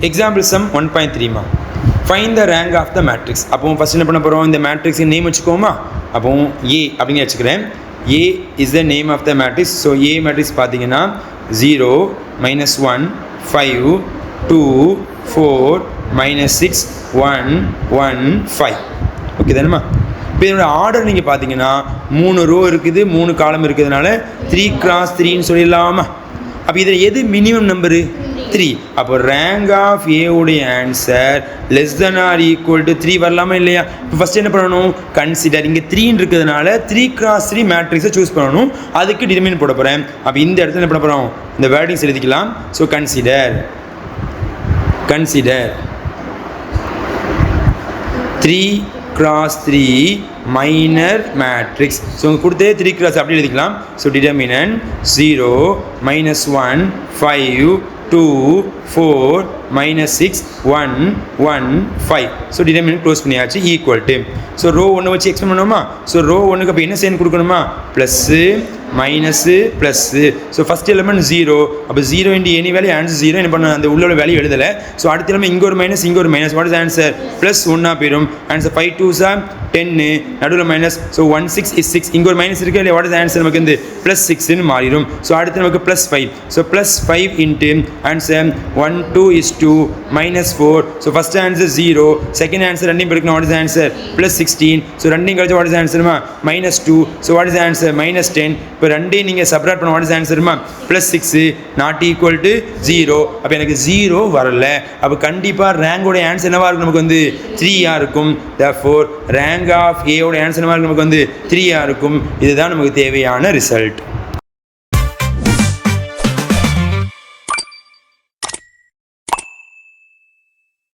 Example sum 1.3 மா. Find the rank of the matrix. அப்போ first என்ன பண்ண போகிறோம், இந்த மேட்ரிக்ஸின் நேம் வச்சுக்கோமா. அப்போ ஏ அப்படின்னு வச்சுக்கிறேன். A is the name of the matrix. So A matrix பார்த்தீங்கன்னா 0 -1 5 2 4 -6 1 1 5. ஓகே தானேம்மா. இப்போ இதோட ஆர்டர் நீங்கள் பார்த்தீங்கன்னா 3 ரோ இருக்குது, 3 காலம் இருக்கிறதுனால 3x3ன்னு சொல்லிடலாமா. அப்போ இதில் எது மினிமம் நம்பரு? 3. அப்போ ரேங்க் ஆஃப் ஏவுடைய answer less than or equal to 3 வரலாமா இல்லையா? இப்போ ஃபஸ்ட் என்ன பண்ணணும், கன்சிடர். இங்கே 3 இருக்கிறதுனால 3x3 மேட்ரிக்ஸை சூஸ் பண்ணணும். அதுக்கு டிட்டர்மின் போட போகிறேன். அப்போ இந்த இடத்துல என்ன பண்ண போகிறோம், இந்த வேர்டிங்ஸ் எழுதிக்கலாம். So consider 3x3 minor matrix. So உங்க கொடுத்தே 3x அப்படி எழுதிக்கலாம். So determinant 0 -1 5 2 4 -6 1 1 5. So determinant close பண்ணியாச்சு. ஈக்குவல் டு, ஸோ ரோ 1 வச்சு எக்ஸ்பிளைன் பண்ணுவோமா. ஸோ ரோ 1க்கு அப்போ என்ன சேர்ந்து கொடுக்கணுமா, plus minus plus. So first element 0. அப்போ 0 இன்டி எனி வேல்யூ ஆன்சர் 0. என்ன பண்ண, அந்த உள்ள வேல்யூ எழுதலை. ஸோ அடுத்த எலிமெண்ட் இங்கே ஒரு மைனஸ் இங்கே ஒரு minus. What is answer, plus 1 போயிடும். ஆன்சர் 5 2s 10, நடுவில் மைனஸ். So 1 6 is 6. இங்கே ஒரு மைனஸ் இருக்கு இல்லையா. வாட் இஸ் ஆன்சர், நமக்கு வந்து ப்ளஸ் 6ன்னு மாறிடும். ஸோ அடுத்து நமக்கு plus 5. So plus 5 into answer 1 2 is 2 -4. So first answer 0, second answer ரெண்டையும் பெருக்கணும். What is answer plus 16. So ரெண்டையும் கழிச்சு வாட் இஸ் ஆன்சர்மா -2. So what is answer -10. இப்போ ரெண்டையும் நீங்கள் சப்ராக்ட் பண்ண வாட் இஸ் ஆன்சர்மா ப்ளஸ் 6 நாட் ஈக்குவல் டு 0. அப்போ எனக்கு 0 வரல. அப்போ கண்டிப்பாக ரேங்கோட ஆன்சர் என்னவா இருக்கும், நமக்கு வந்து 3 இருக்கும். therefore ரேங்க் ஆஃப் ஏவோட ஆன்சர் என்னவா இருக்கும், நமக்கு வந்து 3 இருக்கும். இதுதான் நமக்கு தேவையான ரிசல்ட்.